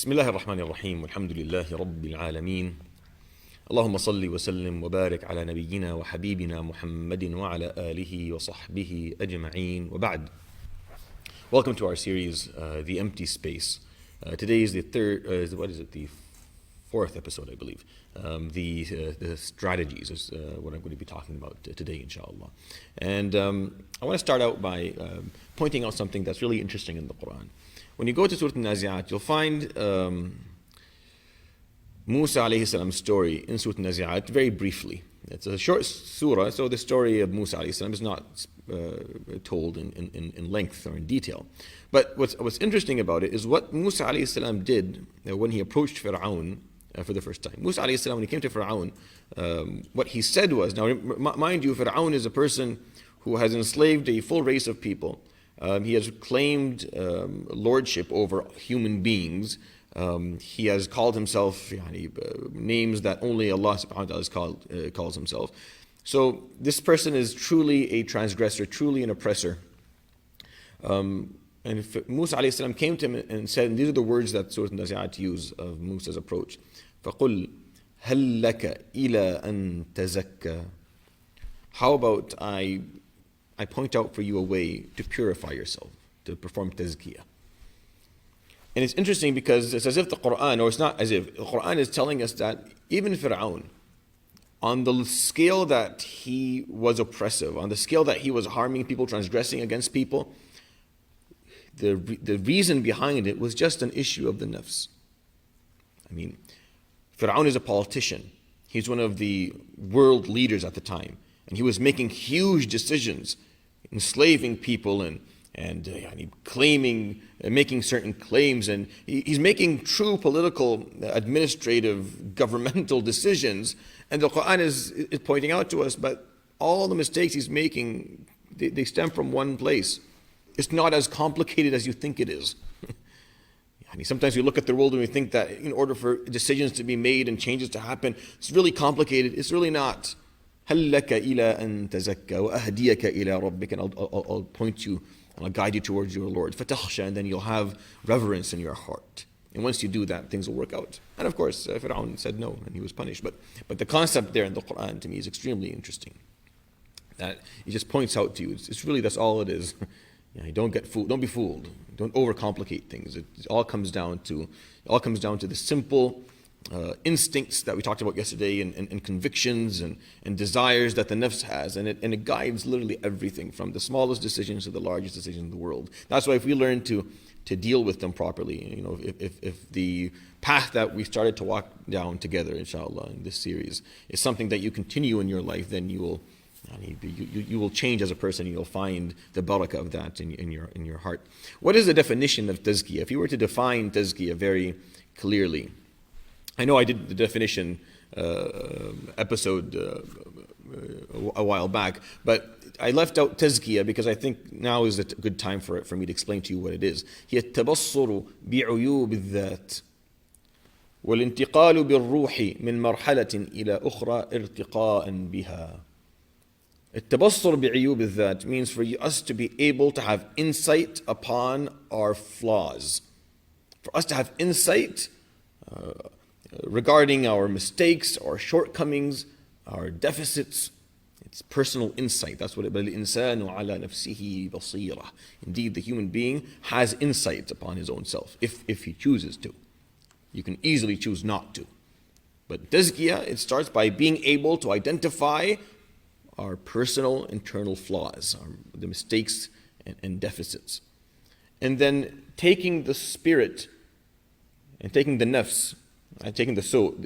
بسم الله الرحمن الرحيم والحمد لله رب العالمين اللهم صل وسلم وبارك على نبينا وحبيبنا محمد وعلى آله وصحبه أجمعين وبعد. Welcome to our series, The Empty Space. Today is the fourth episode, I believe. The strategies is what I'm going to be talking about today, inshallah. And I want to start out by pointing out something that's really interesting in the Quran. When you go to Surah Al-Nazi'at, you'll find Musa alayhi salam's story in Surah Al-Nazi'at very briefly. It's a short surah, so the story of Musa alayhi salam is not told in length or in detail. But what's interesting about it is what Musa alayhi salam did when he approached Fir'aun for the first time. Musa alayhi salam, when he came to Fir'aun, what he said was, now mind you, Fir'aun is a person who has enslaved a full race of people. He has claimed lordship over human beings. He has called himself names that only Allah subhanahu wa ta'ala calls himself. So this person is truly a transgressor, truly an oppressor. And if Musa alayhi salam came to him and said, and these are the words that Surah Al-Nazi'at use of Musa's approach, فَقُلْ هَلْ لَكَ إِلَىٰ أَن تَزَكَّى. How about I point out for you a way to purify yourself, to perform tazkiyah. And it's interesting because it's as if the Quran, or it's not as if, the Quran is telling us that even Fir'aun, on the scale that he was oppressive, on the scale that he was harming people, transgressing against people, the reason behind it was just an issue of the nafs. I mean, Fir'aun is a politician. He's one of the world leaders at the time. And he was making huge decisions, enslaving people and claiming, making certain claims, and he's making true political, administrative, governmental decisions. And the Quran is pointing out to us, but all the mistakes he's making, they stem from one place. It's not as complicated as you think it is. Sometimes we look at the world and we think that in order for decisions to be made and changes to happen, it's really complicated. It's really not. هل لك إلى أن تزكى وأهديك إلى ربك, and I'll point you and I'll guide you towards your Lord. فتخشى, and then you'll have reverence in your heart. And once you do that, things will work out. And of course, Fir'aun said no, and he was punished. But the concept there in the Quran to me is extremely interesting. That it just points out to you, it's really, that's all it is. Don't get fooled. Don't be fooled. Don't overcomplicate things. It all comes down to the simple instincts that we talked about yesterday, and convictions and desires that the nafs has, and it guides literally everything from the smallest decisions to the largest decisions in the world. That's why if we learn to deal with them properly, if the path that we started to walk down together, inshallah, in this series is something that you continue in your life, then you will change as a person. You'll find the barakah of that in your heart. What is the definition of tazkiyah? If you were to define tazkiyah very clearly, I know I did the definition episode a while back, but I left out tazkiyah because I think now is a good time for me to explain to you what it is. هي التبصر بعيوب الذات والانتقال بالروح من مرحلة إلى أخرى ارتقاء بها. التبصر بعيوب الذات means for us to be able to have insight upon our flaws, for us to have insight regarding our mistakes, our shortcomings, our deficits. It's personal insight. That's what it is. الإنسان على نفسه بصيرة. Indeed, the human being has insight upon his own self, if he chooses to. You can easily choose not to. But tazkiyah, it starts by being able to identify our personal internal flaws, the mistakes and deficits. And then taking the spirit and taking the nafs, taking the soul,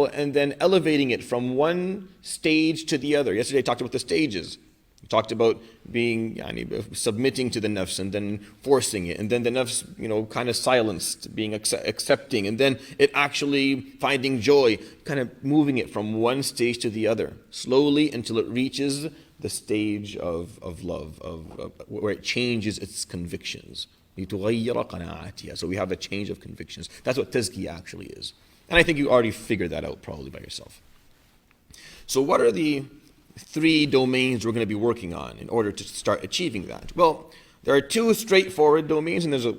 and then elevating it from one stage to the other. Yesterday I talked about the stages. We talked about being, submitting to the nafs and then forcing it, and then the nafs, kind of silenced, being accepting, and then it actually finding joy, kind of moving it from one stage to the other, slowly until it reaches the stage of love, where it changes its convictions. So we have a change of convictions. That's what tazkiyah actually is. And I think you already figured that out probably by yourself. So what are the three domains we're going to be working on in order to start achieving that? Well, There are two straightforward domains, and there's a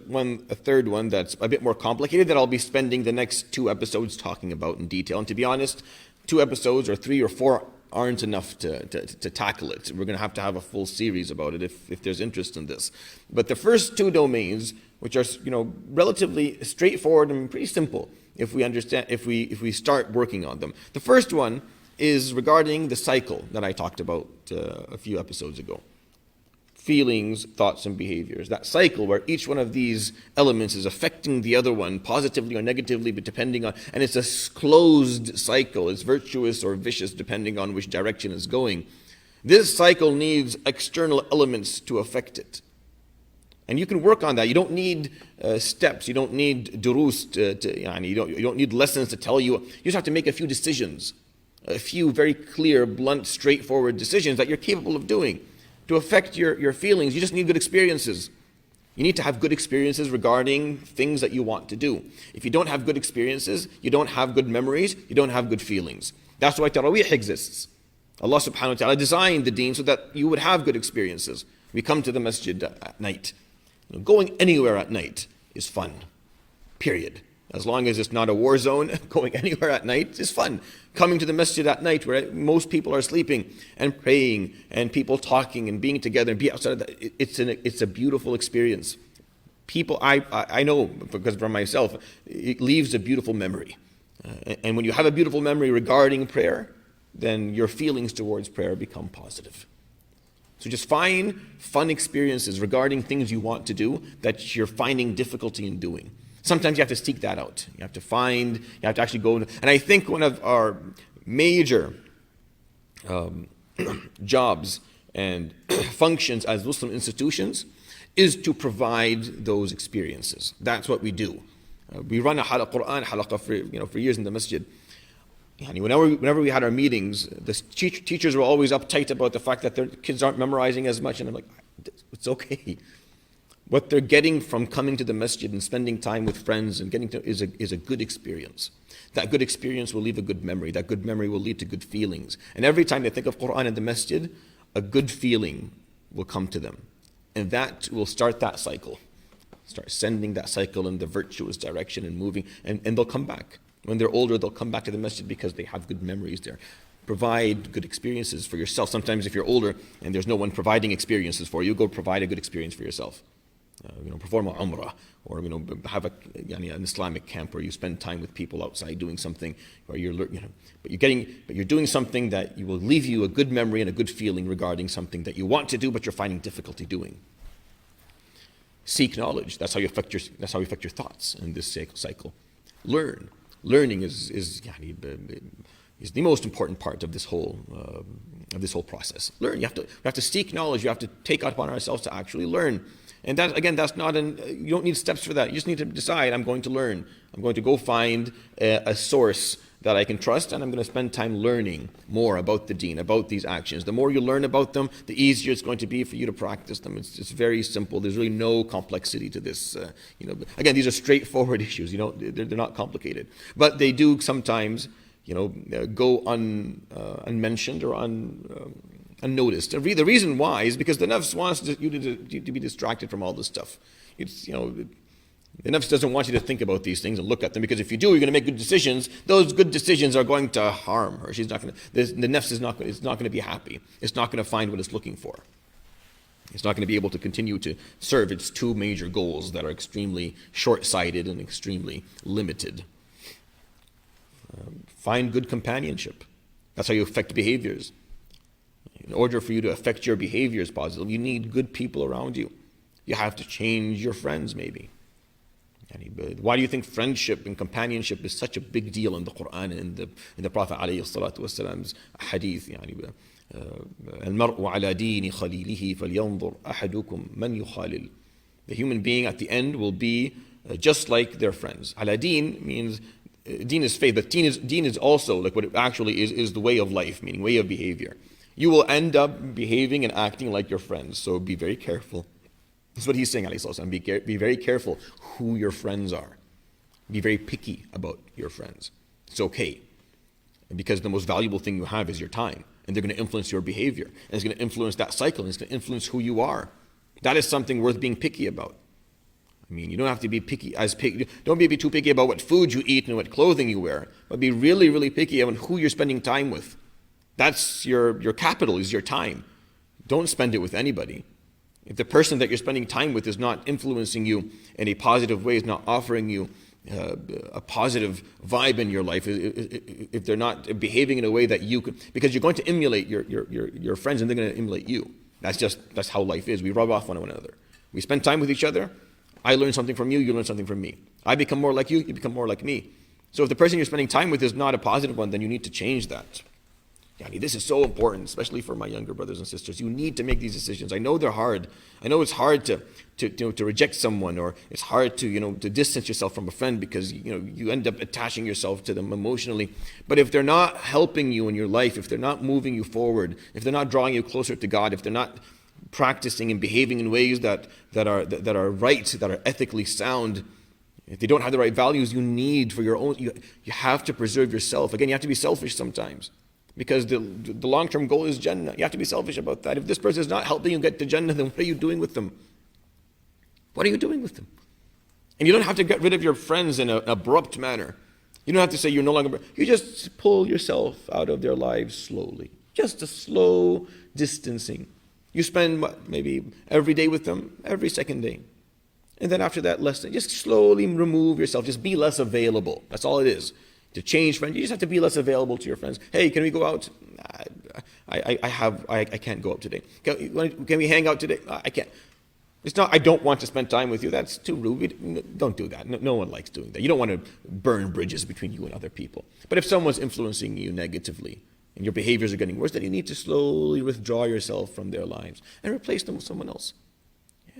third one that's a bit more complicated that I'll be spending the next 2 episodes talking about in detail. And to be honest, 2 episodes or 3 or 4 aren't enough to tackle it. We're going to have a full series about it if there's interest in this. But the first 2 domains, which are relatively straightforward and pretty simple, if we start working on them. The first one is regarding the cycle that I talked about a few episodes ago. Feelings, thoughts, and behaviors. That cycle where each one of these elements is affecting the other one positively or negatively, but depending on, and it's a closed cycle. It's virtuous or vicious depending on which direction it's going. This cycle needs external elements to affect it. And you can work on that. You don't need steps. You don't need durus. You don't need lessons to tell you. You just have to make a few decisions. A few very clear, blunt, straightforward decisions that you're capable of doing. To affect your feelings, you just need good experiences. You need to have good experiences regarding things that you want to do. If you don't have good experiences, you don't have good memories, you don't have good feelings. That's why Taraweeh exists. Allah subhanahu wa ta'ala designed the deen so that you would have good experiences. We come to the masjid at night. Going anywhere at night is fun, period. As long as it's not a war zone, going anywhere at night is fun. Coming to the masjid at night where most people are sleeping and praying and people talking and being together and be outside of that, it's a beautiful experience. People, I know because for myself, it leaves a beautiful memory. And when you have a beautiful memory regarding prayer, then your feelings towards prayer become positive. So just find fun experiences regarding things you want to do that you're finding difficulty in doing. Sometimes you have to seek that out. You have to actually go. And I think one of our major jobs and functions as Muslim institutions is to provide those experiences. That's what we do. We run a Quran halaqah for years in the masjid. Whenever we had our meetings, the teachers were always uptight about the fact that their kids aren't memorizing as much. And I'm like, it's okay. What they're getting from coming to the masjid and spending time with friends and is a good experience. That good experience will leave a good memory. That good memory will lead to good feelings. And every time they think of Quran in the masjid, a good feeling will come to them. And that will start that cycle. Start sending that cycle in the virtuous direction and moving. And they'll come back. When they're older, they'll come back to the masjid because they have good memories there. Provide good experiences for yourself. Sometimes if you're older and there's no one providing experiences for you, go provide a good experience for yourself. Perform a umrah, or have an Islamic camp where you spend time with people outside doing something where but you're doing something that will leave you a good memory and a good feeling regarding something that you want to do but you're finding difficulty doing. Seek knowledge. That's how you affect your thoughts in this cycle. Learning is the most important part of this whole process. Learn. We have to seek knowledge. You have to take it upon ourselves to actually learn. And that, again, you don't need steps for that. You just need to decide, I'm going to learn. I'm going to go find a source that I can trust, and I'm going to spend time learning more about the deen, about these actions. The more you learn about them, the easier it's going to be for you to practice them. It's very simple. There's really no complexity to this. Again, these are straightforward issues. They're not complicated. But they do sometimes, go unmentioned or unnoticed. The reason why is because the nafs wants you to be distracted from all this stuff. The nafs doesn't want you to think about these things and look at them, because if you do, you're going to make good decisions. Those good decisions are going to harm her. The nafs is not going to be happy. It's not going to find what it's looking for. It's not going to be able to continue to serve its 2 major goals that are extremely short-sighted and extremely limited. Find good companionship. That's how you affect behaviors. In order for you to affect your behaviors positively, you need good people around you. You have to change your friends, maybe. Why do you think friendship and companionship is such a big deal in the Quran and in the Prophet ﷺ's hadith? الْمَرْءُ عَلَى دِينِ خَلِيلِهِ فَلْيَنْظُرْ أَحَدُكُمْ مَنْ يُخَالِلُ. The human being at the end will be just like their friends. Ala deen means, deen is faith, but deen is also, like what it actually is the way of life, meaning way of behavior. You will end up behaving and acting like your friends, so be very careful. That's what he's saying, alayhi salatu. Be very careful who your friends are. Be very picky about your friends. It's okay. Because the most valuable thing you have is your time. And they're going to influence your behavior. And it's going to influence that cycle. And it's going to influence who you are. That is something worth being picky about. I mean, you don't have to be picky. Don't be too picky about what food you eat and what clothing you wear, but be really, really picky on who you're spending time with. That's your capital, is your time. Don't spend it with anybody. If the person that you're spending time with is not influencing you in a positive way, is not offering you a positive vibe in your life, if they're not behaving in a way that you could, because you're going to emulate your friends and they're going to emulate you. That's how life is. We rub off on one another. We spend time with each other. I learn something from you, you learn something from me. I become more like you, you become more like me. So if the person you're spending time with is not a positive one, then you need to change that. This is so important, especially for my younger brothers and sisters. You need to make these decisions. I know they're hard. I know it's hard to reject someone, or it's hard to distance yourself from a friend because you end up attaching yourself to them emotionally. But if they're not helping you in your life, if they're not moving you forward, if they're not drawing you closer to God, if they're not practicing and behaving in ways that are right, that are ethically sound, if they don't have the right values you need for your own, you have to preserve yourself. Again, you have to be selfish sometimes. Because the long-term goal is Jannah. You have to be selfish about that. If this person is not helping you get to Jannah, then what are you doing with them? What are you doing with them? And you don't have to get rid of your friends in an abrupt manner. You don't have to say you're no longer... You just pull yourself out of their lives slowly. Just a slow distancing. You spend maybe every day with them, every second day. And then after that, just slowly remove yourself. Just be less available. That's all it is. To change friends, you just have to be less available to your friends. Hey, can we go out? I can't go out today. Can we hang out today? I can't. It's not, I don't want to spend time with you. That's too rude. Don't do that. No one likes doing that. You don't want to burn bridges between you and other people. But if someone's influencing you negatively and your behaviors are getting worse, then you need to slowly withdraw yourself from their lives and replace them with someone else.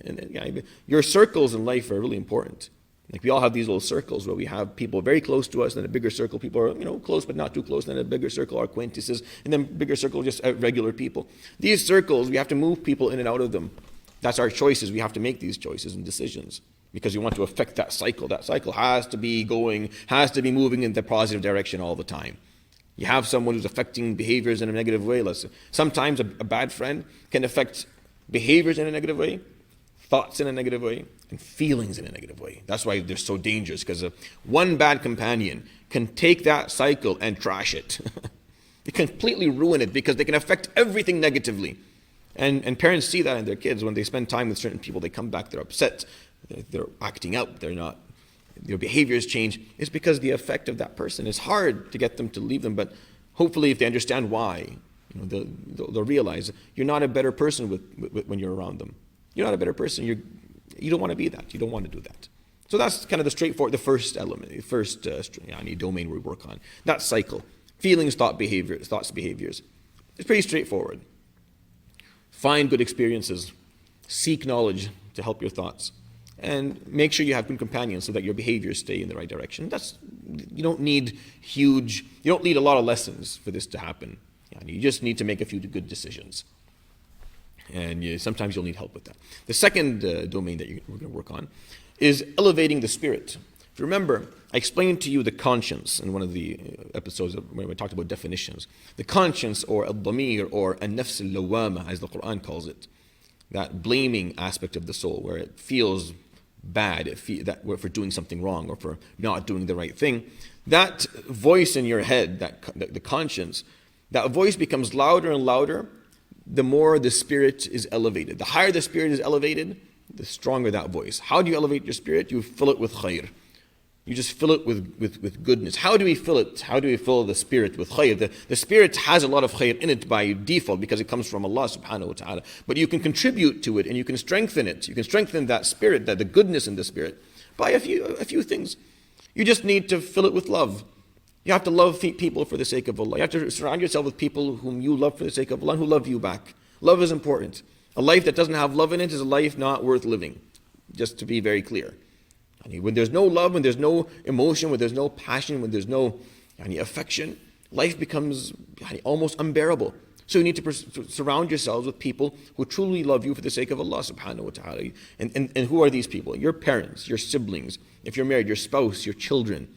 And your circles in life are really important. Like we all have these little circles where we have people very close to us, then a bigger circle, people are close but not too close, then a bigger circle are acquaintances, and then bigger circle just regular people. These circles, we have to move people in and out of them. That's our choices. We have to make these choices and decisions because we want to affect that cycle. That cycle has to be moving in the positive direction all the time. You have someone who's affecting behaviors in a negative way. Sometimes a bad friend can affect behaviors in a negative way, thoughts in a negative way, and feelings in a negative way. That's why they're so dangerous, because one bad companion can take that cycle and trash it. They completely ruin it because they can affect everything negatively. And parents see that in their kids. When they spend time with certain people, they come back, they're upset, they're acting out, their behaviors change. It's because the effect of that person is hard to get them to leave them, but hopefully if they understand why, they'll realize you're not a better person when you're around them. You're not a better person. You don't want to be that. You don't want to do that. So that's kind of the first element, the first domain we work on. That cycle. Feelings, thoughts, behaviors. It's pretty straightforward. Find good experiences. Seek knowledge to help your thoughts. And make sure you have good companions so that your behaviors stay in the right direction. You don't need a lot of lessons for this to happen. You just need to make a few good decisions. And sometimes you'll need help with that. The second domain that we're going to work on is elevating the spirit. If you remember, I explained to you the conscience in one of the episodes when we talked about definitions. The conscience, or al-damir, or an-nafs al-lawama, as the Quran calls it. That blaming aspect of the soul, where it feels bad for doing something wrong or for not doing the right thing. That voice in your head, the conscience, that voice becomes louder and louder the more the spirit is elevated. The higher the spirit is elevated, the stronger that voice. How do you elevate your spirit? You fill it with khair. You just fill it with goodness. How do we fill it? How do we fill the spirit with khair? The spirit has a lot of khair in it by default because it comes from Allah subhanahu wa ta'ala. But you can contribute to it and you can strengthen it. You can strengthen that spirit, the goodness in the spirit, by a few things. You just need to fill it with love. You have to love people for the sake of Allah. You have to surround yourself with people whom you love for the sake of Allah and who love you back. Love is important. A life that doesn't have love in it is a life not worth living, just to be very clear. When there's no love, when there's no emotion, when there's no passion, when there's no affection, life becomes almost unbearable. So you need to surround yourselves with people who truly love you for the sake of Allah subhanahu wa ta'ala. And who are these people? Your parents, your siblings, if you're married, your spouse, your children.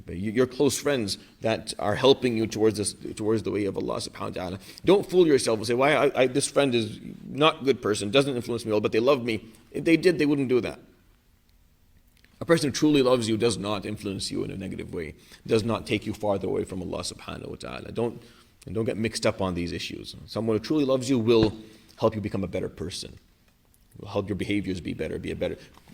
your close friends that are helping you towards the way of Allah subhanahu wa ta'ala. Don't fool yourself and say, why this friend is not a good person, doesn't influence me at all, but they love me. If they did, they wouldn't do that. A person who truly loves you does not influence you in a negative way, does not take you farther away from Allah subhanahu wa ta'ala. Don't get mixed up on these issues. Someone who truly loves you will help you become a better person. Will help your behaviors be better,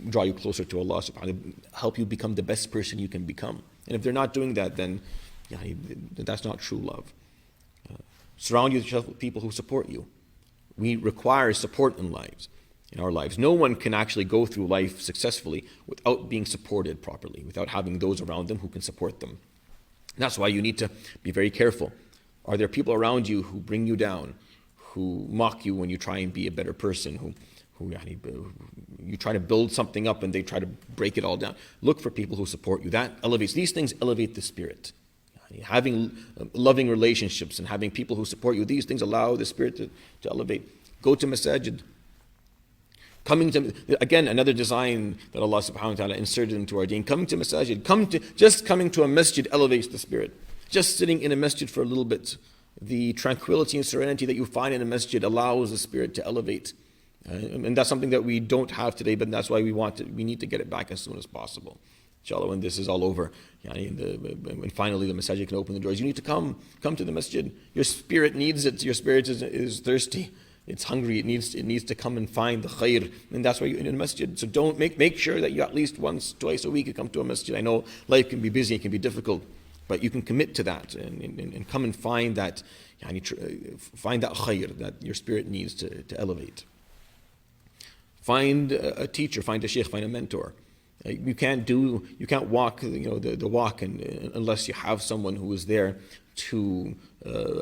draw you closer to Allah subhanahu wa ta'ala, help you become the best person you can become. And if they're not doing that, then that's not true love. Surround yourself with people who support you. We require support in our lives. No one can actually go through life successfully without being supported properly, without having those around them who can support them. And that's why you need to be very careful. Are there people around you who bring you down, who mock you when you try and be a better person, who you try to build something up and they try to break it all down? Look for people who support you. These things elevate the spirit. Having loving relationships and having people who support you, these things allow the spirit to elevate. Go to masajid. Again, another design that Allah subhanahu wa ta'ala inserted into our deen. Coming to masajid, just coming to a masjid elevates the spirit. Just sitting in a masjid for a little bit, the tranquility and serenity that you find in a masjid allows the spirit to elevate. And that's something that we don't have today, but that's why we need to get it back as soon as possible. Inshallah, when this is all over, when finally the masjid can open the doors, you need to come to the masjid. Your spirit needs it. Your spirit is thirsty. It's hungry. It needs to come and find the khair, and that's why you're in a masjid. So don't make sure that you at least once, twice a week you come to a masjid. I know life can be busy, it can be difficult, but you can commit to that and come and find that, find that khair that your spirit needs to elevate. Find a teacher, find a sheikh, find a mentor. You can't walk the walk unless you have someone who is there to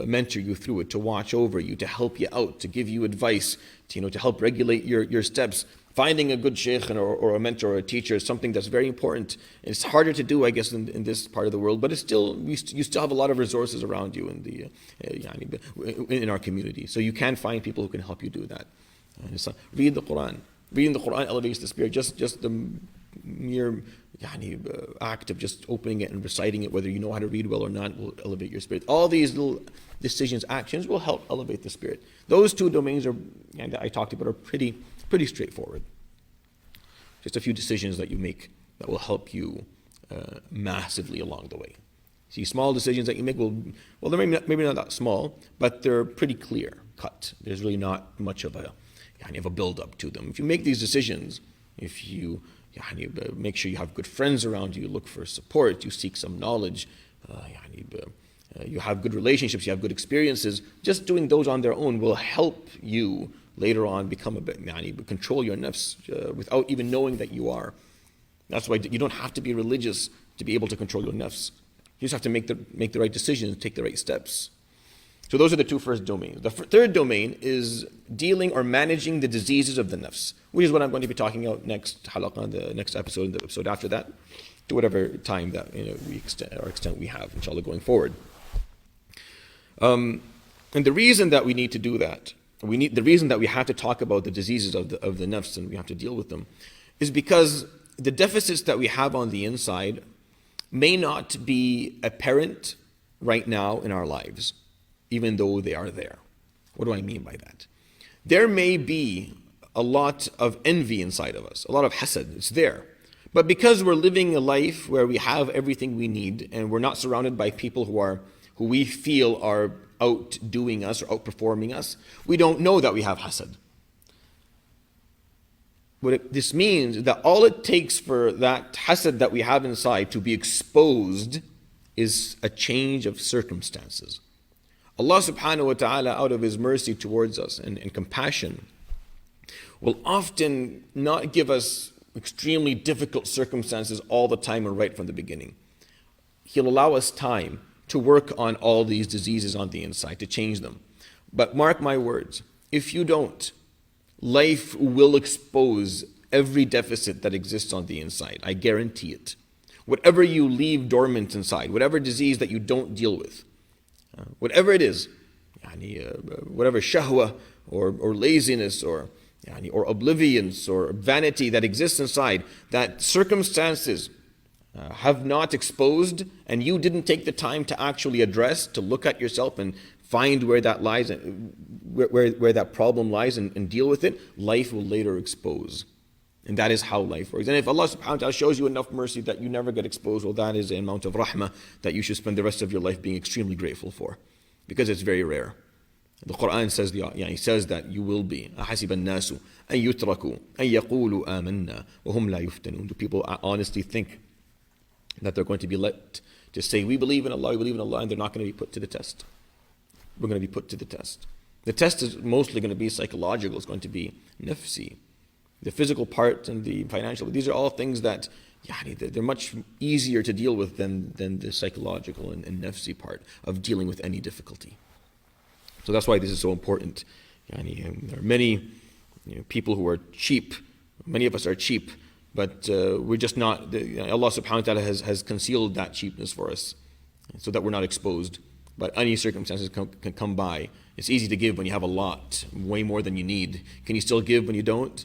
mentor you through it, to watch over you, to help you out, to give you advice, to help regulate your steps. Finding a good sheikh or a mentor or a teacher is something that's very important. It's harder to do, I guess, in this part of the world, but it's still you still have a lot of resources around you in our community. So you can find people who can help you do that. Read the Quran. Reading the Quran elevates the spirit. Just the mere act of just opening it and reciting it, whether you know how to read well or not, will elevate your spirit. All these little decisions, actions will help elevate the spirit. Those two domains that I talked about are pretty straightforward. Just a few decisions that you make that will help you massively along the way. See, small decisions that you make they're maybe not that small, but they're pretty clear cut. There's really not much of a build-up to them. If you make these decisions, if you make sure you have good friends around you, look for support, you seek some knowledge, you have good relationships, you have good experiences, just doing those on their own will help you later on become control your nafs without even knowing that you are. That's why you don't have to be religious to be able to control your nafs. You just have to make the right decisions, take the right steps. So those are the two first domains. The third domain is dealing or managing the diseases of the nafs, which is what I'm going to be talking about next halaqah, the next episode, and the episode after that, to whatever time that extent we have, inshallah, going forward. And the reason that we need to do that, the reason that we have to talk about the diseases of the nafs and we have to deal with them, is because the deficits that we have on the inside may not be apparent right now in our lives, even though they are there. What do I mean by that? There may be a lot of envy inside of us, a lot of hasad, it's there. But because we're living a life where we have everything we need and we're not surrounded by people who we feel are outdoing us or outperforming us, we don't know that we have hasad. This means that all it takes for that hasad that we have inside to be exposed is a change of circumstances. Allah subhanahu wa ta'ala, out of His mercy towards us and compassion, will often not give us extremely difficult circumstances all the time and right from the beginning. He'll allow us time to work on all these diseases on the inside, to change them. But mark my words, if you don't, life will expose every deficit that exists on the inside. I guarantee it. Whatever you leave dormant inside, whatever disease that you don't deal with, whatever it is, whatever shahwa or laziness or oblivion or vanity that exists inside, that circumstances have not exposed, and you didn't take the time to actually address, to look at yourself and find where that lies, where that problem lies, and deal with it, life will later expose. And that is how life works. And if Allah subhanahu wa ta'ala shows you enough mercy that you never get exposed, well, that is an amount of rahmah that you should spend the rest of your life being extremely grateful for, because it's very rare. The Quran says, says that you will be. أَحَسِبَ النَّاسُ أَن يُتْرَكُوا أَن يَقُولُوا آمَنَّا وَهُمْ لَا يُفْتَنُونَ. Do people honestly think that they're going to be let to say, we believe in Allah, and they're not going to be put to the test? We're going to be put to the test. The test is mostly going to be psychological. It's going to be nafsi. The physical part and the financial, these are all things that they're much easier to deal with than the psychological and nafsi part of dealing with any difficulty. So that's why this is so important. There are many people who are cheap. Many of us are cheap, but we're just not. Allah subhanahu wa ta'ala has concealed that cheapness for us so that we're not exposed. But any circumstances can come by. It's easy to give when you have a lot, way more than you need. Can you still give when you don't?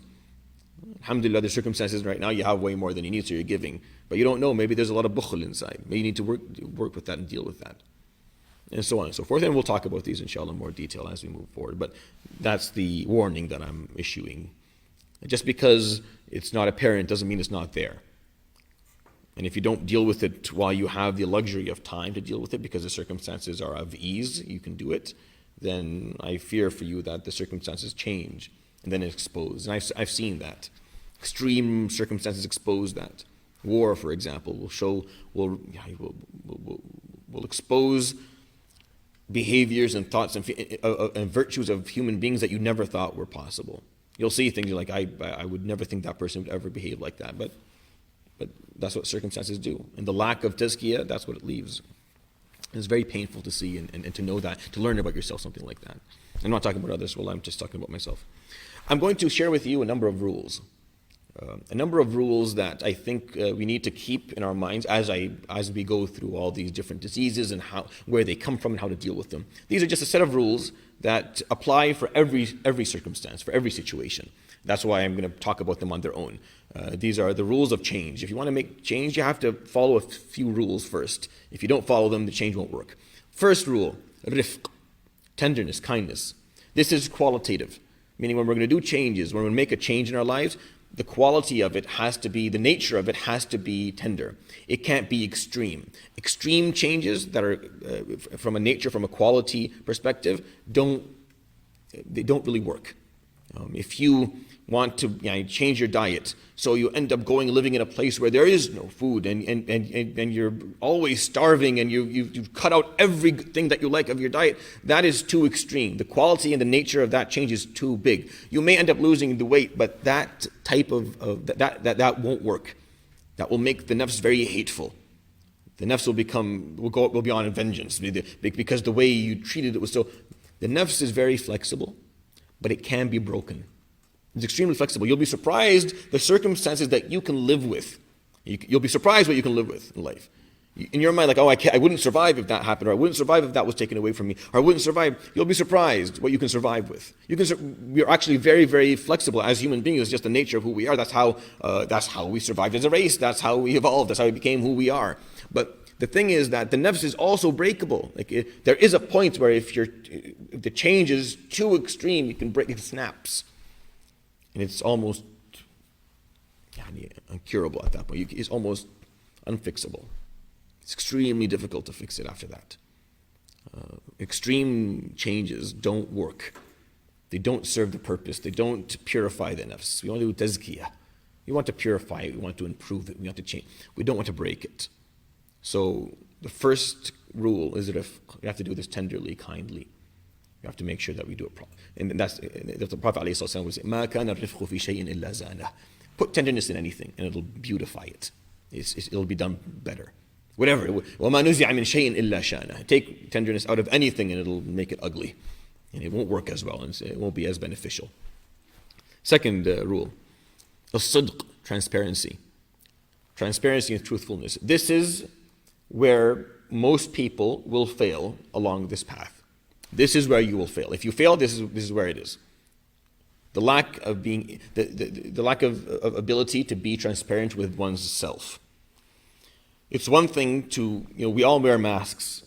Alhamdulillah, the circumstances right now, you have way more than you need, so you're giving. But you don't know, maybe there's a lot of bukhl inside. Maybe you need to work with that and deal with that. And so on and so forth. And we'll talk about these, inshallah, in more detail as we move forward. But that's the warning that I'm issuing. Just because it's not apparent doesn't mean it's not there. And if you don't deal with it while you have the luxury of time to deal with it, because the circumstances are of ease, you can do it, then I fear for you that the circumstances change and then it's exposed. And I've seen that. Extreme circumstances expose that. War, for example, will expose behaviors and thoughts and virtues of human beings that you never thought were possible. You'll see things you're like, I would never think that person would ever behave like that, but that's what circumstances do. And the lack of tazkiyah, that's what it leaves. It's very painful to see and to know that, to learn about yourself, something like that. I'm not talking about others, well, I'm just talking about myself. I'm going to share with you a number of rules. That I think we need to keep in our minds as we go through all these different diseases and where they come from and how to deal with them. These are just a set of rules that apply for every circumstance, for every situation. That's why I'm going to talk about them on their own. These are the rules of change. If you want to make change, you have to follow a few rules first. If you don't follow them, the change won't work. First rule, rifq, tenderness, kindness. This is qualitative, meaning when we're going to do changes, when we make a change in our lives, the quality of it has to be, the nature of it has to be tender. It can't be extreme. Extreme changes that are from a quality perspective, don't really work. If you want to change your diet, so you end up living in a place where there is no food and you're always starving and you've cut out everything that you like of your diet, that is too extreme. The quality and the nature of that change is too big. You may end up losing the weight, but that type of that won't work. That will make the nafs very hateful. The nafs will be on vengeance because the way you treated it was so. The nafs is very flexible, but it can be broken. It's extremely flexible. You'll be surprised the circumstances that you can live with. You'll be surprised what you can live with in life. In your mind, like, I wouldn't survive if that happened, or I wouldn't survive if that was taken away from me, or I wouldn't survive. You'll be surprised what you can survive with. We're actually very, very flexible as human beings. It's just the nature of who we are. That's how we survived as a race. That's how we evolved. That's how we became who we are. But the thing is that the nafs is also breakable. There is a point where if the change is too extreme, you can break it, snaps. And it's almost incurable at that point. It's almost unfixable. It's extremely difficult to fix it after that. Extreme changes don't work. They don't serve the purpose. They don't purify the nafs. We want to do tazkiyah. We want to purify it. We want to improve it. We want to change. We don't want to break it. So the first rule is that we have to do this tenderly, kindly. We have to make sure that we do it properly. And that's the Prophet ﷺ would say, مَا كَانَ الرِّفْقُ فِي شَيْءٍ إِلَّا زَانَهُ. Put tenderness in anything, and it'll beautify it. It'll be done better. Whatever. وَمَا نُزِعَ مِنْ شَيْءٍ إِلَّا شَانَهُ. Take tenderness out of anything, and it'll make it ugly. And it won't work as well, and it won't be as beneficial. Second rule, الصدق, transparency. Transparency and truthfulness. This is where most people will fail along this path. This is where you will fail. If you fail, this is where it is. The lack of being, the lack of ability to be transparent with one's self. It's one thing to, we all wear masks,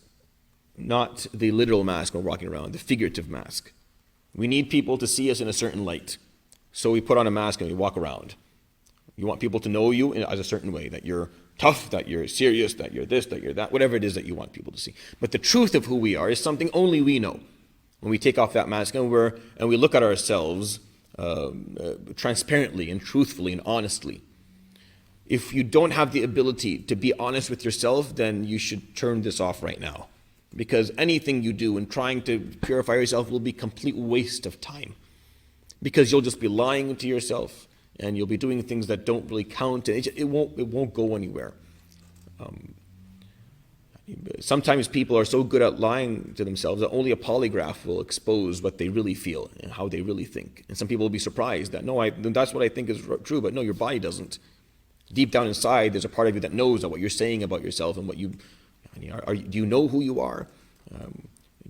not the literal mask we're walking around, the figurative mask. We need people to see us in a certain light. So we put on a mask and we walk around. You want people to know you as a certain way, that you're tough, that you're serious, that you're this, that you're that, whatever it is that you want people to see. But the truth of who we are is something only we know. When we take off that mask and we look at ourselves transparently and truthfully and honestly. If you don't have the ability to be honest with yourself, then you should turn this off right now. Because anything you do in trying to purify yourself will be a complete waste of time. Because you'll just be lying to yourself, and you'll be doing things that don't really count, and it won't go anywhere. Sometimes people are so good at lying to themselves that only a polygraph will expose what they really feel and how they really think. And some people will be surprised that, that's what I think is true, but no, your body doesn't. Deep down inside, there's a part of you that knows that what you're saying about yourself and what do you know who you are?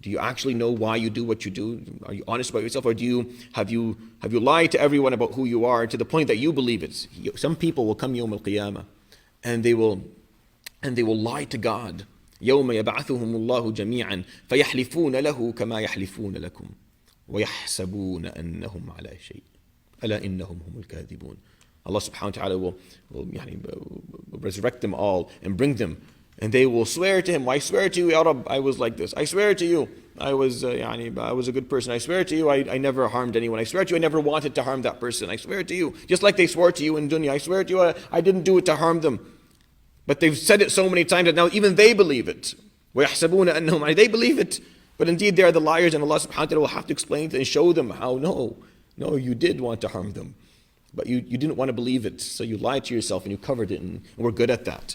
Do you actually know why you do what you do? Are you honest about yourself, or have you lied to everyone about who you are to the point that you believe it? Some people will come Yawm al-Qiyamah and they will lie to God. يوم يبعثهم الله جميعا فيحلفون له كما يحلفون لكم ويحسبون أنهم على شيء ألا إنهم هم الكاذبون. Allah subhanahu wa ta'ala will resurrect them all and bring them, and they will swear to him, I swear to you, Ya Rabb, I was like this. I swear to you, I was a good person. I swear to you, I never harmed anyone. I swear to you, I never wanted to harm that person. I swear to you, just like they swore to you in dunya, I swear to you, I didn't do it to harm them. But they've said it so many times that now even they believe it. وَيَحْسَبُونَ أَنَّهُمْ They believe it. But indeed they are the liars, and Allah subhanahu wa ta'ala will have to explain and show them how, no, you did want to harm them. But you didn't want to believe it. So you lied to yourself and you covered it, and we're good at that.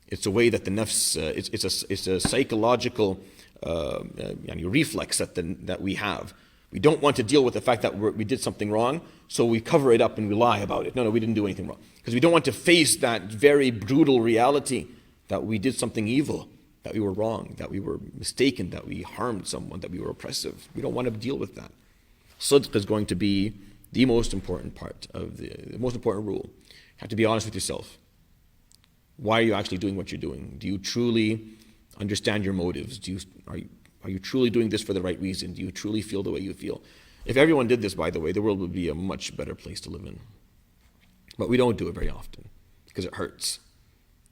It's a way that the nafs, it's a psychological reflex that we have. We don't want to deal with the fact that we did something wrong, so we cover it up and we lie about it. No, we didn't do anything wrong. Because we don't want to face that very brutal reality that we did something evil, that we were wrong, that we were mistaken, that we harmed someone, that we were oppressive. We don't want to deal with that. Sidq is going to be the most important part of the most important rule. You have to be honest with yourself. Why are you actually doing what you're doing? Do you truly understand your motives? Are you truly doing this for the right reason? Do you truly feel the way you feel? If everyone did this, by the way, the world would be a much better place to live in. But we don't do it very often because it hurts.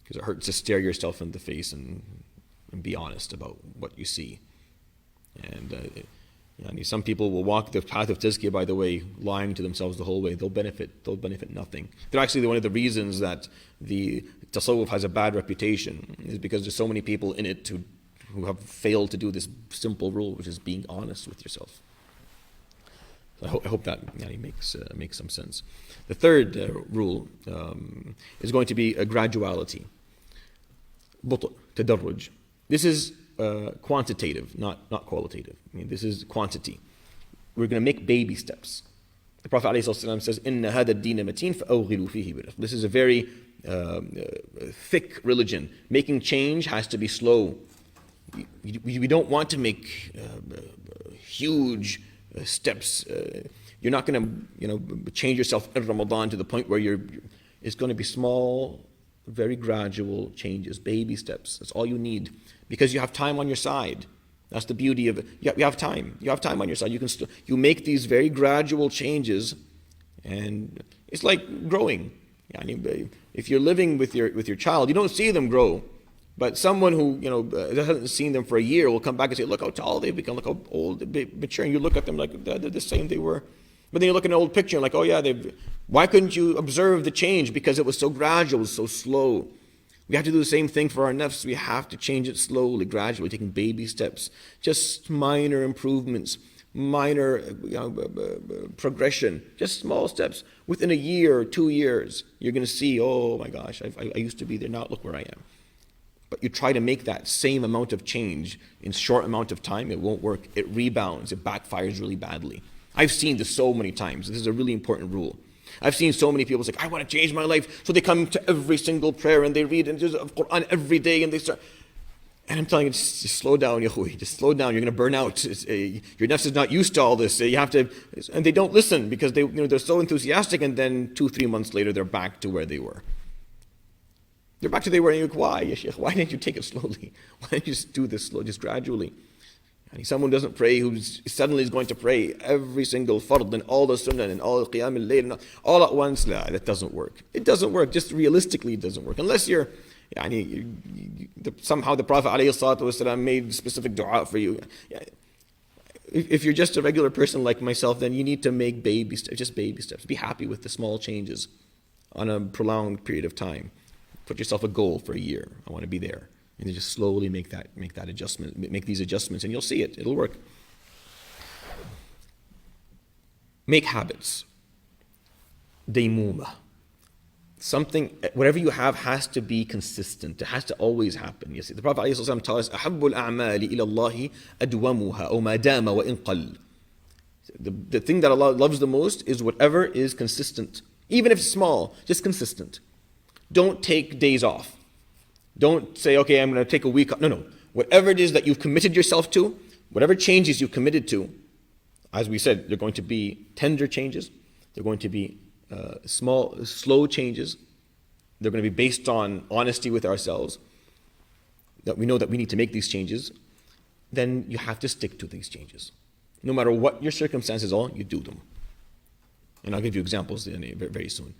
Because it hurts to stare yourself in the face and be honest about what you see. And some people will walk the path of tazkiyah, by the way, lying to themselves the whole way. They'll benefit nothing. They're actually one of the reasons that the tasawwuf has a bad reputation, is because there's so many people in it who have failed to do this simple rule, which is being honest with yourself. So I hope that makes some sense. The third rule is going to be a graduality. بطء, تدرج. This is quantitative, not qualitative. This is quantity. We're going to make baby steps. The Prophet ﷺ says, إِنَّ هَذَا الدِّينَ مَتِينٌ فَأَوْغِلُوا فِيهِ بِالرِّفْقِ. This is a very thick religion. Making change has to be slow. We don't want to make huge steps. You're not going to change yourself in Ramadan to the point where it's going to be small, very gradual changes, baby steps. That's all you need, because you have time on your side. That's the beauty of it. You have time. You have time on your side. You make these very gradual changes, and it's like growing. If you're living with your child, you don't see them grow. But someone who hasn't seen them for a year will come back and say, "Look how tall they've become. Look how old they've matured." And you look at them like they're the same they were. But then you look at an old picture and like, "Oh yeah, why couldn't you observe the change? Because it was so gradual, so slow." We have to do the same thing for our nafs. We have to change it slowly, gradually, taking baby steps, just minor improvements, minor progression, just small steps. Within a year or 2 years, you're going to see, "Oh my gosh, I used to be there. Now look where I am." But you try to make that same amount of change in short amount of time, it won't work. It rebounds. It backfires really badly. I've seen this so many times. This is a really important rule. I've seen so many people say, "I want to change my life." So they come to every single prayer and they read Quran every day and they start. And I'm telling you, just slow down, Yahui. Just slow down. You're going to burn out. Your nafs is not used to all this. You have to, and they don't listen because they're so enthusiastic, and then 2-3 months later they're back to where they were. They're back to they were. Why, ya Sheikh? Why didn't you take it slowly? Why didn't you just do this slow, just gradually? And someone doesn't pray who suddenly is going to pray every single fard and all the sunnah and all the qiyam al-layl all at once. La, that doesn't work. It doesn't work. Just realistically, it doesn't work. Unless you're, somehow the Prophet ﷺ made specific dua for you. If you're just a regular person like myself, then you need to make baby steps, just baby steps. Be happy with the small changes on a prolonged period of time. Put yourself a goal for a year. I want to be there. And then just slowly make that adjustment, make these adjustments, and you'll see it. It'll work. Make habits. Daymuma. Something, whatever you have has to be consistent. It has to always happen. You see, the Prophet ﷺ taught us, أَحَبُّ الْأَعْمَالِ إِلَى اللَّهِ أَدْوَمُهَا أَوْ مَا دَامَ وَإِنْ قَلَّ. The thing that Allah loves the most is whatever is consistent. Even if it's small, just consistent. Don't take days off. Don't say, okay, I'm going to take a week off. No. Whatever it is that you've committed yourself to, whatever changes you've committed to, as we said, they're going to be tender changes. They're going to be small, slow changes. They're going to be based on honesty with ourselves, that we know that we need to make these changes. Then you have to stick to these changes. No matter what your circumstances are, you do them. And I'll give you examples very soon.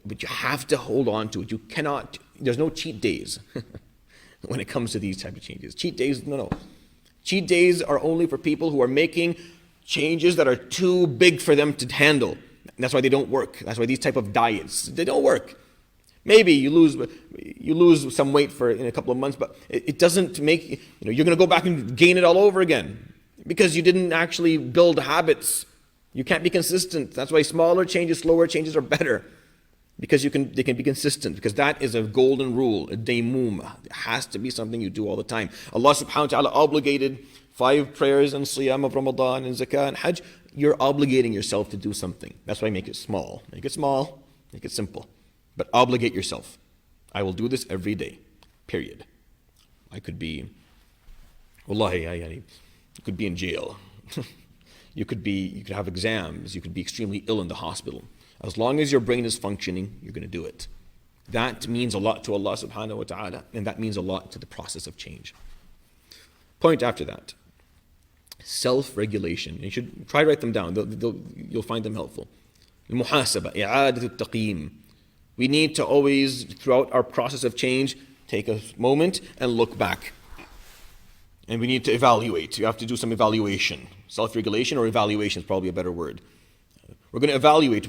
But you have to hold on to it. You cannot, there's no cheat days when it comes to these type of changes. Cheat days, no. Cheat days are only for people who are making changes that are too big for them to handle. And that's why they don't work. That's why these type of diets, they don't work. Maybe you lose some weight in a couple of months, but it doesn't make, you're going to go back and gain it all over again because you didn't actually build habits. You can't be consistent. That's why smaller changes, slower changes are better. Because they can be consistent, because that is a golden rule, a daymuma. It has to be something you do all the time. Allah subhanahu wa ta'ala obligated 5 prayers and siyam of Ramadan and zakah and hajj. You're obligating yourself to do something. That's why make it small. Make it small, make it simple. But obligate yourself. I will do this every day, period. I could be, wallahi, you could be in jail. You could have exams. You could be extremely ill in the hospital. As long as your brain is functioning, you're going to do it. That means a lot to Allah subhanahu wa ta'ala, and that means a lot to the process of change. Point after that. Self-regulation. You should try to write them down. You'll find them helpful. Al-muhasaba, i'adat al-taqeem. We need to always, throughout our process of change, take a moment and look back. And we need to evaluate. You have to do some evaluation. Self-regulation or evaluation is probably a better word. We're going to evaluate.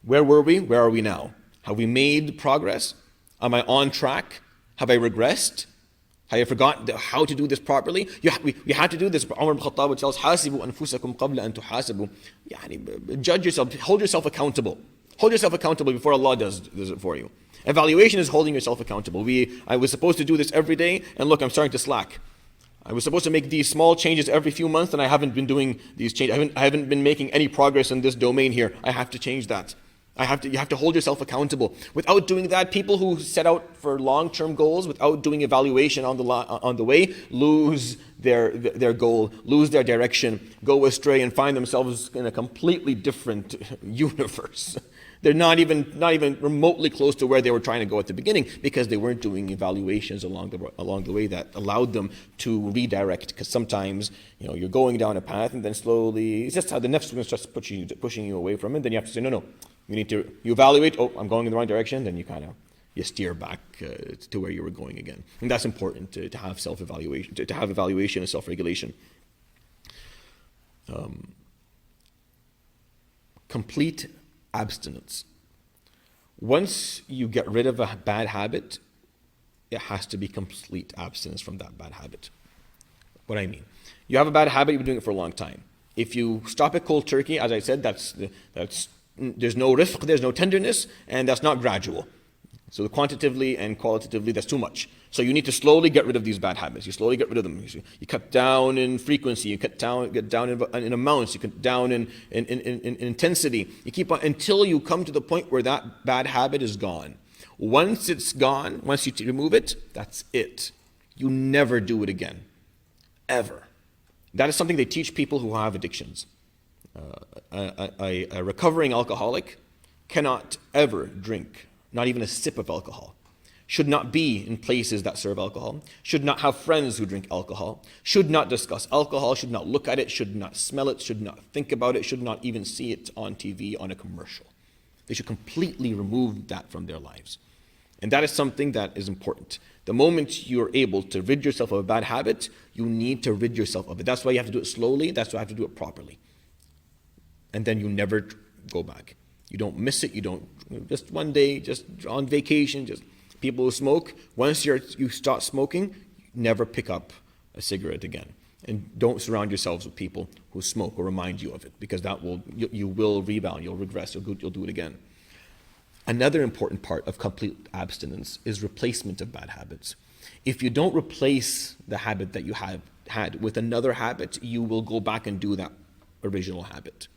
Where were we? Where are we now? Have we made progress? Am I on track? Have I regressed? Have I forgotten how to do this properly? You have to do this. Umar ibn Khattab tells us, حَاسِبُوا أَنفُسَكُمْ قَبْلَ أَن تُحَاسِبُوا. Judge yourself. Hold yourself accountable. Hold yourself accountable before Allah does it for you. Evaluation is holding yourself accountable. I was supposed to do this every day, and look, I'm starting to slack. I was supposed to make these small changes every few months, and I haven't been doing these changes. I haven't been making any progress in this domain here. I have to change that. You have to hold yourself accountable. Without doing that, people who set out for long-term goals, without doing evaluation on the way, lose their goal, lose their direction, go astray, and find themselves in a completely different universe. They're not even remotely close to where they were trying to go at the beginning because they weren't doing evaluations along the way that allowed them to redirect. Because sometimes you're going down a path and then slowly it's just how the nafs starts pushing you away from it. Then you have to say no. You evaluate. Oh, I'm going in the wrong direction. Then you steer back to where you were going again. And that's important to have self-evaluation, to have evaluation and self-regulation. Complete abstinence. Once you get rid of a bad habit, it has to be complete abstinence from that bad habit. What I mean, you have a bad habit, you've been doing it for a long time. If you stop it cold turkey, as I said, there's no rifq, there's no tenderness, and that's not gradual. So quantitatively and qualitatively, that's too much. So you need to slowly get rid of these bad habits. You slowly get rid of them. You cut down in frequency. You get down in amounts. You cut down in intensity. You keep on until you come to the point where that bad habit is gone. Once it's gone, once you remove it, that's it. You never do it again, ever. That is something they teach people who have addictions. A recovering alcoholic cannot ever drink, not even a sip of alcohol. should not be in places that serve alcohol, should not have friends who drink alcohol, should not discuss alcohol, should not look at it, should not smell it, should not think about it, should not even see it on TV on a commercial. They should completely remove that from their lives. And that is something that is important. The moment you're able to rid yourself of a bad habit, you need to rid yourself of it. That's why you have to do it slowly. That's why you have to do it properly. And then you never go back. You don't miss it. You don't, just one day, just on vacation, just people who smoke, once you start smoking, never pick up a cigarette again. And don't surround yourselves with people who smoke or remind you of it, because that will, you will rebound, you'll regress, you'll do it again. Another important part of complete abstinence is replacement of bad habits. If you don't replace the habit that you have had with another habit, you will go back and do that original habit.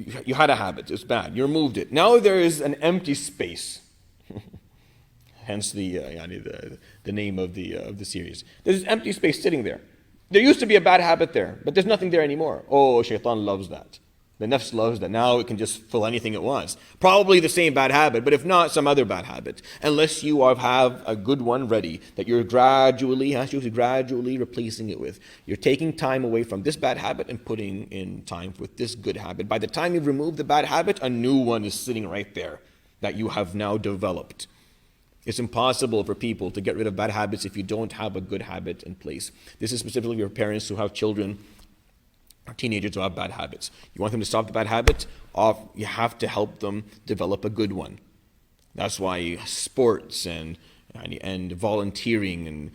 You had a habit, it's bad, you removed it. Now there is an empty space. Hence the name of the series. There's an empty space sitting there. There used to be a bad habit there, but there's nothing there anymore. Oh, shaitan loves that. The nafs loves that. Now it can just fill anything it wants. Probably the same bad habit, but if not, some other bad habit. Unless you have a good one ready that you're gradually replacing it with. You're taking time away from this bad habit and putting in time with this good habit. By the time you've removed the bad habit, a new one is sitting right there that you have now developed. It's impossible for people to get rid of bad habits if you don't have a good habit in place. This is specifically for parents who have children or teenagers who have bad habits. You want them to stop the bad habit, you have to help them develop a good one. That's why sports and volunteering and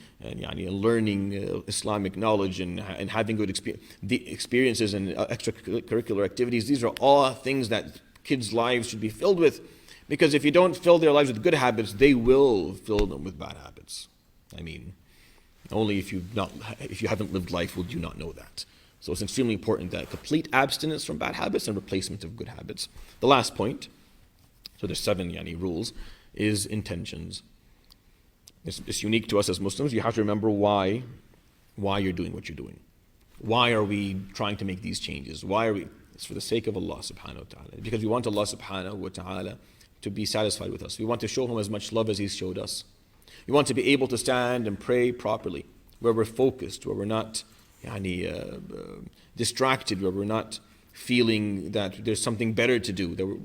learning Islamic knowledge and having good experiences and extracurricular activities, these are all things that kids' lives should be filled with. Because if you don't fill their lives with good habits, they will fill them with bad habits. I mean, only if you haven't lived life would you not know that. So it's extremely important that complete abstinence from bad habits and replacement of good habits. The last point, so there's 7 rules, is intentions. It's unique to us as Muslims. You have to remember why you're doing what you're doing. Why are we trying to make these changes? Why are we? It's for the sake of Allah subhanahu wa ta'ala. Because we want Allah subhanahu wa ta'ala to be satisfied with us. We want to show Him as much love as He's showed us. We want to be able to stand and pray properly, where we're focused, where we're not distracted, where we're not feeling that there's something better to do.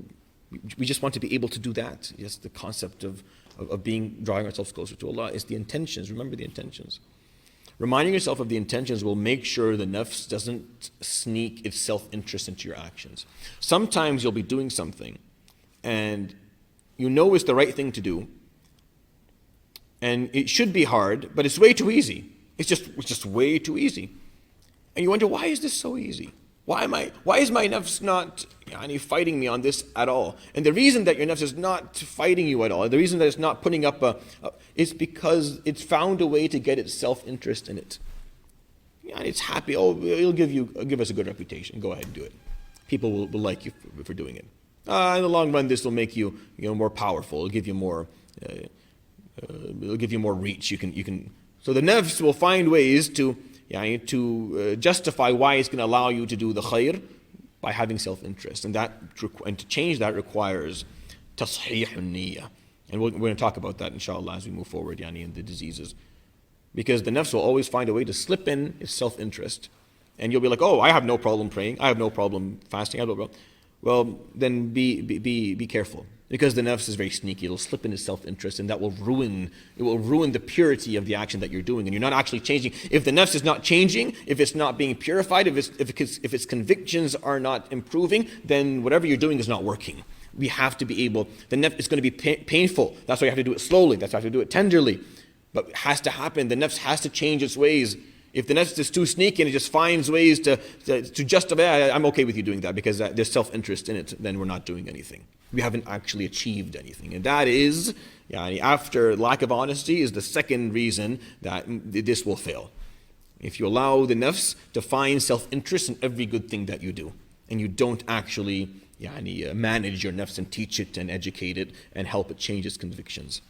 We just want to be able to do that. Yes, the concept of drawing ourselves closer to Allah is the intentions. Remember the intentions. Reminding yourself of the intentions will make sure the nafs doesn't sneak its self-interest into your actions. Sometimes you'll be doing something and you know it's the right thing to do, and it should be hard, but it's way too easy. It's just way too easy. And you wonder, why is this so easy? Why is my nafs not fighting me on this at all? And the reason that your nafs is not fighting you at all, the reason that it's not putting up is because it's found a way to get its self-interest in it. It's happy. Oh, it'll give us a good reputation. Go ahead and do it. People will like you for doing it. In the long run, this will make you more powerful. It'll give you more. It'll give you more reach. You can. So the nafs will find ways to justify why it's going to allow you to do the khair by having self-interest. And to change that requires tasheeh niyyah. And we're going to talk about that, inshallah, as we move forward in the diseases. Because the nafs will always find a way to slip in its self-interest. And you'll be like, oh, I have no problem praying. I have no problem fasting. I have no problem. Well, then be careful. Because the nafs is very sneaky. It'll slip in its self-interest, and that will ruin the purity of the action that you're doing. And you're not actually changing. If the nafs is not changing, if it's not being purified, if its convictions are not improving, then whatever you're doing is not working. We have to be able, the nafs is going to be painful. That's why you have to do it slowly. That's why you have to do it tenderly. But it has to happen. The nafs has to change its ways. If the nafs is too sneaky and it just finds ways to justify, I'm okay with you doing that because there's self-interest in it, then we're not doing anything. We haven't actually achieved anything. And that is, after lack of honesty, is the second reason that this will fail. If you allow the nafs to find self-interest in every good thing that you do, and you don't actually manage your nafs and teach it and educate it and help it change its convictions.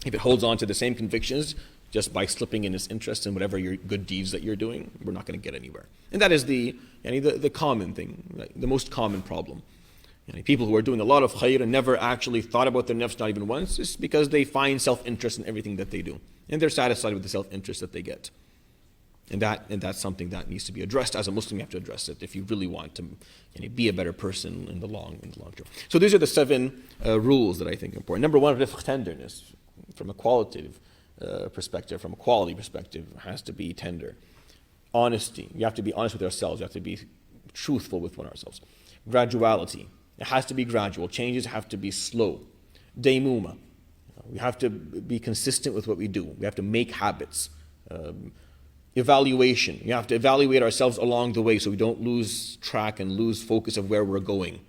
If it holds on to the same convictions, just by slipping in its interest in whatever your good deeds that you're doing, we're not going to get anywhere. And that is the common thing, the most common problem. People who are doing a lot of khair and never actually thought about their nafs, not even once, is because they find self-interest in everything that they do. And they're satisfied with the self-interest that they get. And that's something that needs to be addressed. As a Muslim, you have to address it if you really want to be a better person in the long term. So these are the 7 rules that I think are important. Number 1, rifq, tenderness. From a qualitative perspective, from a quality perspective, has to be tender. Honesty. You have to be honest with ourselves. You have to be truthful with ourselves. Graduality. It has to be gradual. Changes have to be slow. Daymuma. We have to be consistent with what we do. We have to make habits. Evaluation. You have to evaluate ourselves along the way so we don't lose track and lose focus of where we're going.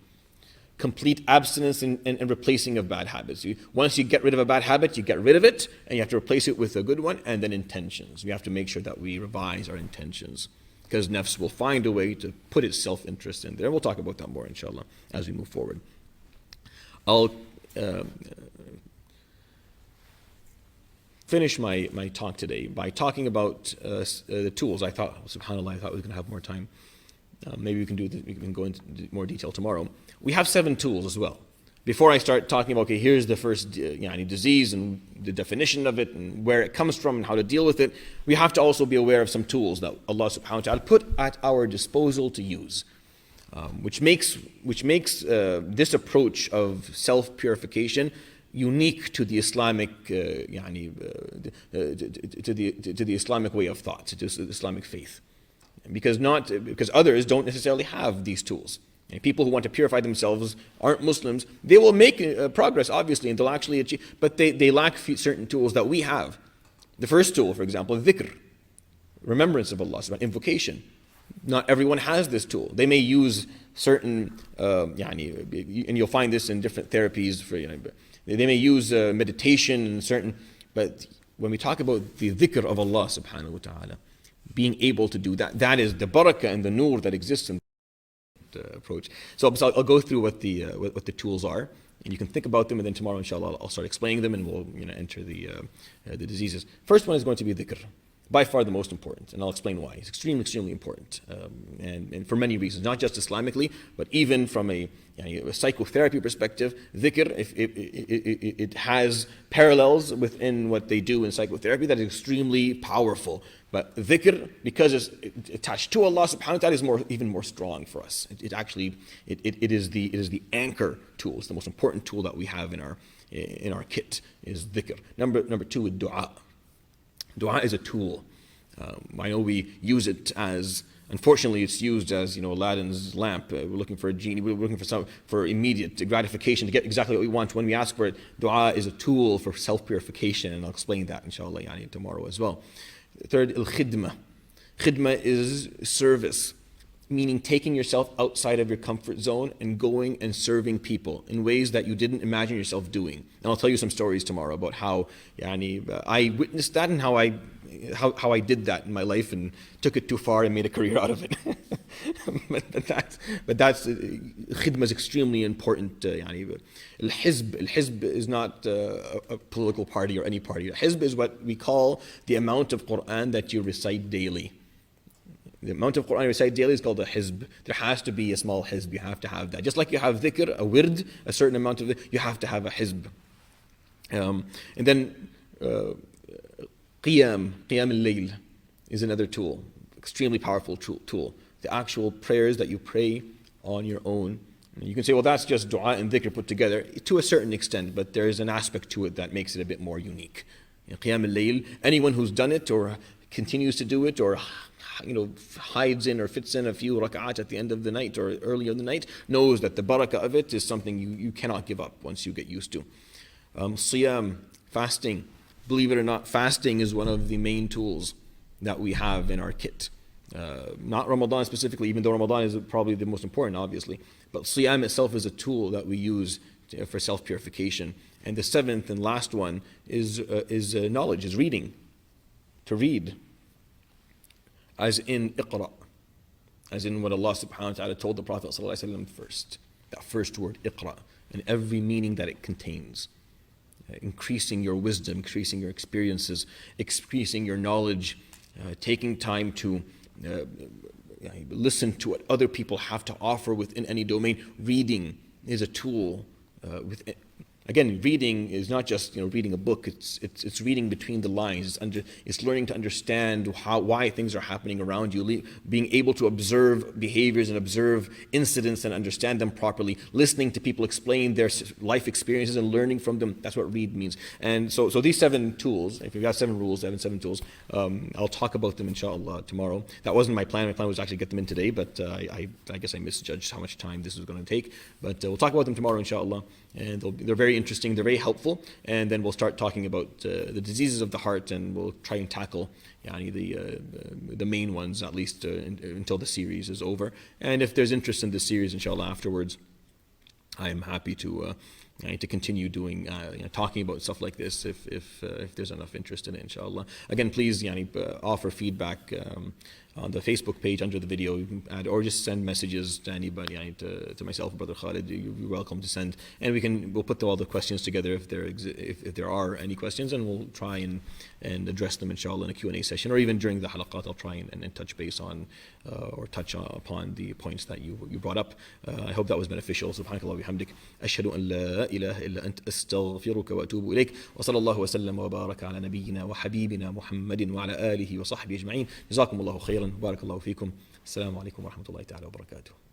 Complete abstinence and replacing of bad habits. Once you get rid of a bad habit, you get rid of it, and you have to replace it with a good one, and then intentions. We have to make sure that we revise our intentions, because nafs will find a way to put its self-interest in there. We'll talk about that more, inshallah, as we move forward. I'll finish my talk today by talking about the tools. I thought, subhanAllah, I thought we were going to have more time. Maybe we can go into more detail tomorrow. We have 7 tools as well. Before I start talking about, okay, here's the first disease and the definition of it and where it comes from and how to deal with it, we have to also be aware of some tools that Allah subhanahu wa ta'ala put at our disposal to use, which makes this approach of self-purification unique to the Islamic to the Islamic way of thought, to the Islamic faith. Because others don't necessarily have these tools. And people who want to purify themselves aren't Muslims. They will make progress, obviously, and they'll actually achieve, but they lack certain tools that we have. The first tool, for example, dhikr, remembrance of Allah, invocation. Not everyone has this tool. They may use certain, and you'll find this in different therapies. They may use meditation and certain, but when we talk about the dhikr of Allah subhanahu wa ta'ala, being able to do that, that is the barakah and the nur that exists in the approach. So I'll go through what the tools are, and you can think about them, and then tomorrow, inshallah, I'll start explaining them, and we'll enter the diseases. First one is going to be dhikr. By far the most important, and I'll explain why. It's extremely, extremely important, and for many reasons, not just Islamically, but even from a psychotherapy perspective. Dhikr, it has parallels within what they do in psychotherapy that is extremely powerful. But dhikr, because it's attached to Allah subhanahu wa ta'ala, is even more strong for us. It is the anchor tool. It's the most important tool that we have in our kit, is dhikr. Number 2 is dua. Dua is a tool. I know we use it as, unfortunately, it's used as Aladdin's lamp. We're looking for a genie. We're looking for immediate gratification to get exactly what we want when we ask for it. Dua is a tool for self-purification, and I'll explain that, inshallah, tomorrow as well. Third, al-khidmah. Khidmah is service, meaning taking yourself outside of your comfort zone and going and serving people in ways that you didn't imagine yourself doing. And I'll tell you some stories tomorrow about how I witnessed that and how I did that in my life and took it too far and made a career out of it. but that's khidmah is extremely important. Al-Hizb is not a political party or any party. Hizb is what we call the amount of Quran that you recite daily. The amount of Quran you recite daily is called a hizb. There has to be a small hizb. You have to have that. Just like you have dhikr, a wird, a certain amount of it, you have to have a hizb. And then qiyam al-layl is another tool, extremely powerful tool. The actual prayers that you pray on your own. You can say, well, that's just dua and dhikr put together, to a certain extent, but there is an aspect to it that makes it a bit more unique. Qiyam al-layl, anyone who's done it or continues to do it or hides in or fits in a few rak'at at the end of the night or early in the night, knows that the barakah of it is something you cannot give up once you get used to. Siyam, fasting. Believe it or not, fasting is one of the main tools that we have in our kit. Not Ramadan specifically, even though Ramadan is probably the most important, obviously. But Siyam itself is a tool that we use for self-purification. And the 7th and last one is knowledge, is reading. To read. As in Iqra, as in what Allah subhanahu wa ta'ala told the Prophet sallallahu alaihi wasallam first. That first word, Iqra, and every meaning that it contains. Increasing your wisdom, increasing your experiences, increasing your knowledge, taking time to listen to what other people have to offer within any domain, reading, is a tool again, reading is not just reading a book. It's reading between the lines. It's learning to understand why things are happening around you. Being able to observe behaviors and observe incidents and understand them properly. Listening to people explain their life experiences and learning from them. That's what read means. And so these 7 tools. If you've got 7 rules, 7 tools. I'll talk about them inshallah tomorrow. That wasn't my plan. My plan was to actually get them in today, but I guess I misjudged how much time this was going to take. But we'll talk about them tomorrow inshallah. And they're very interesting, they're very helpful, and then we'll start talking about the diseases of the heart, and we'll try and tackle the main ones, at least until the series is over. And if there's interest in this series, inshallah, afterwards, I am happy to continue doing talking about stuff like this if there's enough interest in it, inshallah. Again, please offer feedback on the Facebook page under the video, you can add, or just send messages to anybody, to myself, Brother Khalid. You're welcome to send, and we'll put all the questions together if there are any questions, and we'll try and address them inshallah in a Q&A session, or even during the halaqat. I'll try and touch base on or touch upon the points that you brought up. I hope that was beneficial. Subhanakallah wa bihamdik, ashhadu an la ilaha illa ant, astaghfiruka wa atubu ilayk, wa sallallahu wa sallam wa baraka ala nabiyyina wa habibina Muhammadin wa ala alihi wa sahbihi ajma'in. Jazakumullahu khairan. بارك الله فيكم. السلام عليكم ورحمة الله تعالى وبركاته.